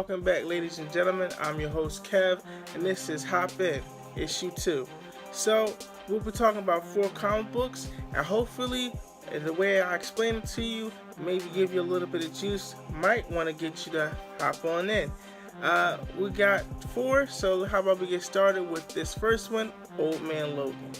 Welcome back, ladies and gentlemen. I'm your host, Kev, and this is Hop In, Issue 2. So, we'll be talking about 4 comic books, and hopefully, the way I explain it to you, maybe give you a little bit of juice, might want to get you to hop on in. We got 4, so how about we get started with this first one, Old Man Logan.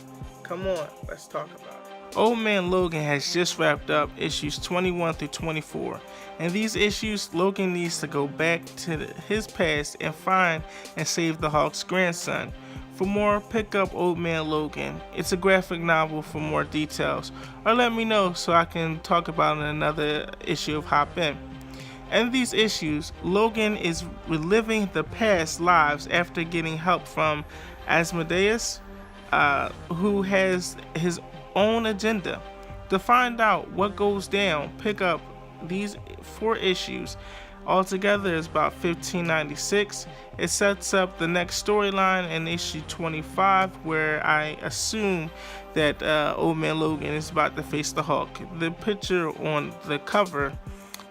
Come on, let's talk about it. Old Man Logan has just wrapped up issues 21 through 24. In these issues, Logan needs to go back to his past and find and save the Hawk's grandson. For more, pick up Old Man Logan. It's a graphic novel for more details, or let me know so I can talk about it in another issue of Hop In. In these issues, Logan is reliving the past lives after getting help from Asmodeus, who has his own agenda. To find out what goes down, pick up these 4 issues. Altogether is about $15.96. It sets up the next storyline in issue 25, where I assume that Old Man Logan is about to face the Hulk. The picture on the cover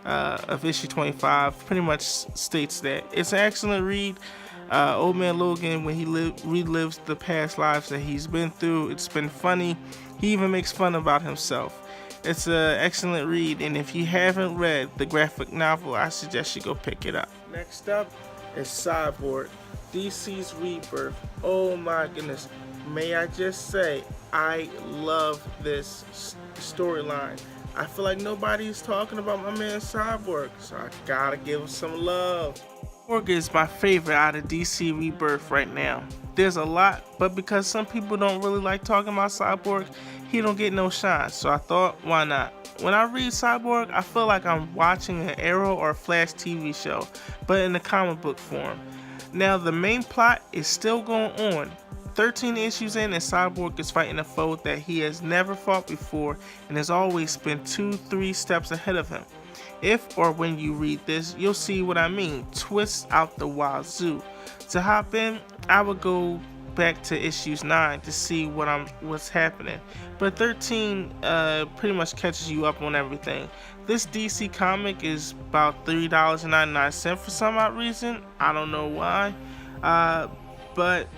of issue 25 pretty much states that. It's an excellent read. Old Man Logan, when he relives the past lives that he's been through, it's been funny. He even makes fun about himself. It's an excellent read, and if you haven't read the graphic novel, I suggest you go pick it up. Next up is Cyborg, DC's Rebirth. Oh my goodness, may I just say, I love this storyline. I feel like nobody's talking about my man Cyborg, so I gotta give him some love. Cyborg is my favorite out of DC Rebirth right now. There's a lot, but because some people don't really like talking about Cyborg, he don't get no shine, so I thought, why not? When I read Cyborg, I feel like I'm watching an Arrow or Flash TV show, but in the comic book form. Now, the main plot is still going on. 13 issues in, and Cyborg is fighting a foe that he has never fought before and has always been 2-3 steps ahead of him. If or when you read this, you'll see what I mean. Twists out the wazoo. To hop in, I would go back to issues 9 to see what's happening, but 13 pretty much catches you up on everything. This DC comic is about $3.99 for some odd reason. I don't know why, but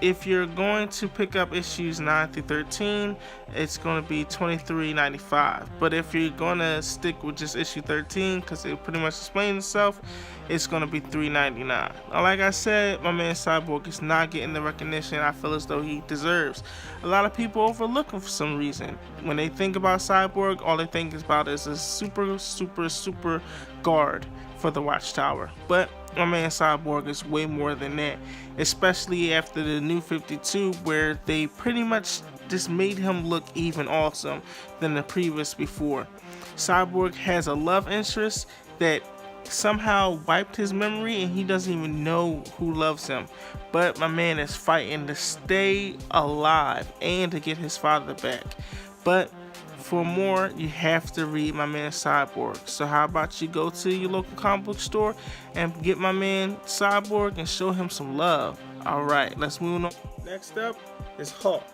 if you're going to pick up issues 9 through 13, it's going to be $23.95. But if you're going to stick with just issue 13, because it pretty much explains itself, it's going to be $3.99. Now, like I said, my man Cyborg is not getting the recognition I feel as though he deserves. A lot of people overlook him for some reason. When they think about Cyborg, all they think about is a super guard for the Watchtower. But my man Cyborg is way more than that, especially after the New 52, where they pretty much just made him look even awesome than the previous before. Cyborg has a love interest that somehow wiped his memory, and he doesn't even know who loves him. But my man is fighting to stay alive and to get his father back. But for more, you have to read my man Cyborg. So how about you go to your local comic book store and get my man Cyborg and show him some love. Alright, let's move on. Next up is Hulk.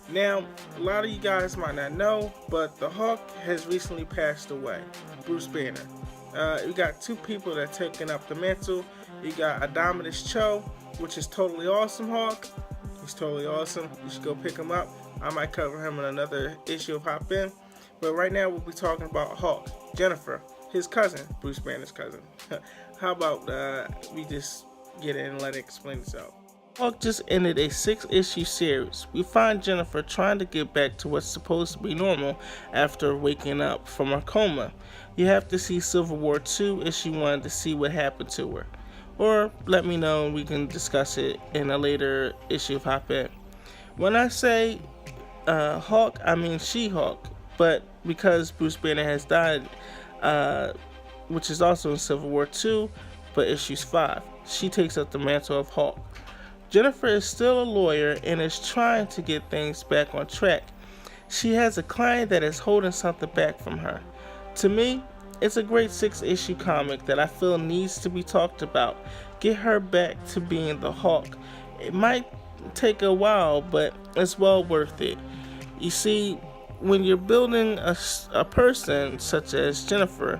Now, a lot of you guys might not know, but the Hulk has recently passed away. Bruce Banner. You got 2 people that are taking up the mantle. You got Adamas Cho, which is totally awesome Hulk. He's totally awesome. You should go pick him up. I might cover him in another issue of Hop In. But right now we'll be talking about Hulk, Jennifer, his cousin, Bruce Banner's cousin. How about we just get in and let it explain itself. Hulk just ended a 6-issue series. We find Jennifer trying to get back to what's supposed to be normal after waking up from her coma. You have to see Civil War II issue 1 to see what happened to her. Or let me know and we can discuss it in a later issue of Hop In. When I say Hulk, I mean She-Hulk. But because Bruce Banner has died, which is also in Civil War II, but issues 5, she takes up the mantle of Hulk. Jennifer is still a lawyer and is trying to get things back on track. She has a client that is holding something back from her. To me, it's a great 6-issue comic that I feel needs to be talked about. Get her back to being the Hulk. It might take a while, but it's well worth it. You see, when you're building a person such as Jennifer,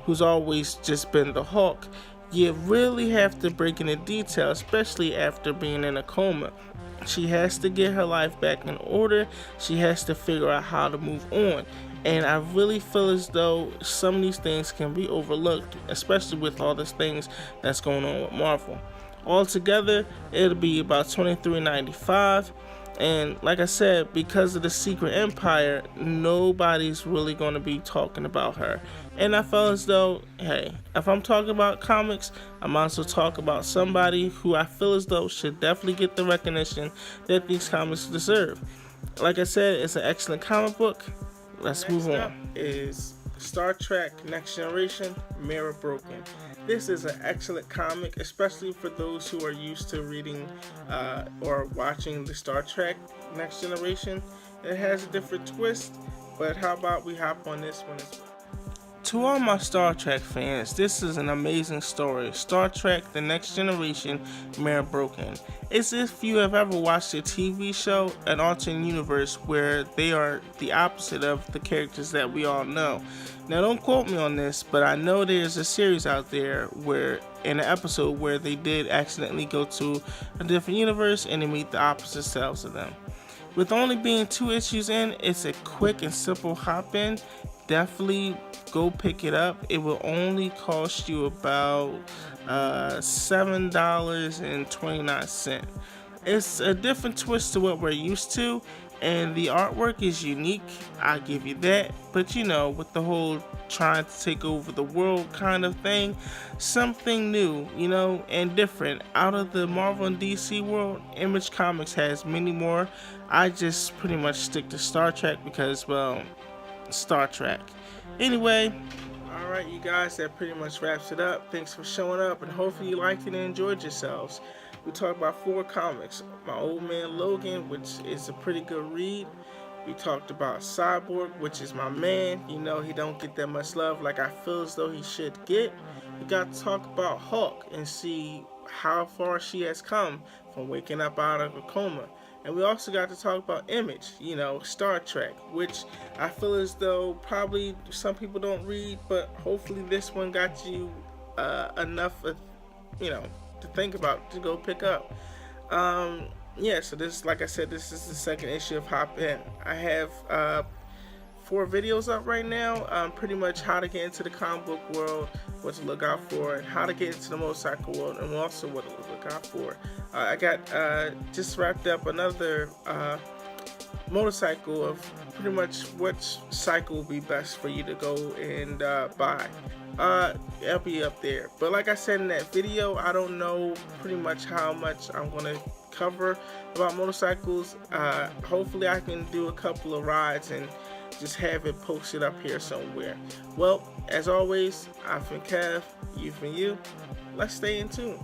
who's always just been the Hulk, You really have to break into detail, especially after being in a coma. She has to get her life back in order. She has to figure out how to move on. And I really feel as though some of these things can be overlooked, especially with all these things that's going on with Marvel. Altogether, it'll be about $23.95. And like I said, because of the Secret Empire, nobody's really going to be talking about her. And I felt as though, hey, if I'm talking about comics, I might as well talk about somebody who I feel as though should definitely get the recognition that these comics deserve. Like I said, it's an excellent comic book. Let's move on. Next up is Star Trek Next Generation Mirror Broken. This is an excellent comic, especially for those who are used to reading or watching the Star Trek Next Generation. It has a different twist, but how about we hop on this one as well? To all my Star Trek fans, this is an amazing story. Star Trek The Next Generation Mirror Broken. It's if you have ever watched a TV show, an alternate universe where they are the opposite of the characters that we all know. Now don't quote me on this, but I know there's a series out there where in an episode where they did accidentally go to a different universe and they meet the opposite selves of them. With only being 2 issues in, it's a quick and simple hop in. Definitely go pick it up. It will only cost you about $7.29. It's a different twist to what we're used to, and the artwork is unique, I'll give you that. But you know, with the whole trying to take over the world kind of thing, something new, you know, and different. Out of the Marvel and DC world, Image Comics has many more. I just pretty much stick to Star Trek because, well, Star Trek. Anyway, alright you guys, that pretty much wraps it up. Thanks for showing up, and hopefully you liked it and enjoyed yourselves. We talked about 4 comics. My Old Man Logan, which is a pretty good read. We talked about Cyborg, which is my man. You know, he don't get that much love like I feel as though he should get. We got to talk about Hulk and see how far she has come from waking up out of a coma. And we also got to talk about Image, you know, Star Trek, which I feel as though probably some people don't read, but hopefully this one got you enough, you know, to think about, to go pick up. Yeah, so this, like I said, this is the 2nd issue of Hop In. I have 4 videos up right now, pretty much how to get into the comic book world, what to look out for, and how to get into the motorcycle world, and also what to look out for. I got just wrapped up another motorcycle of pretty much which cycle will be best for you to go and buy. It'll be up there. But like I said in that video, I don't know pretty much how much I'm going to cover about motorcycles. Hopefully I can do a couple of rides and just have it posted up here somewhere. Well, as always, I've been Kev, you've been you. Let's stay in tune.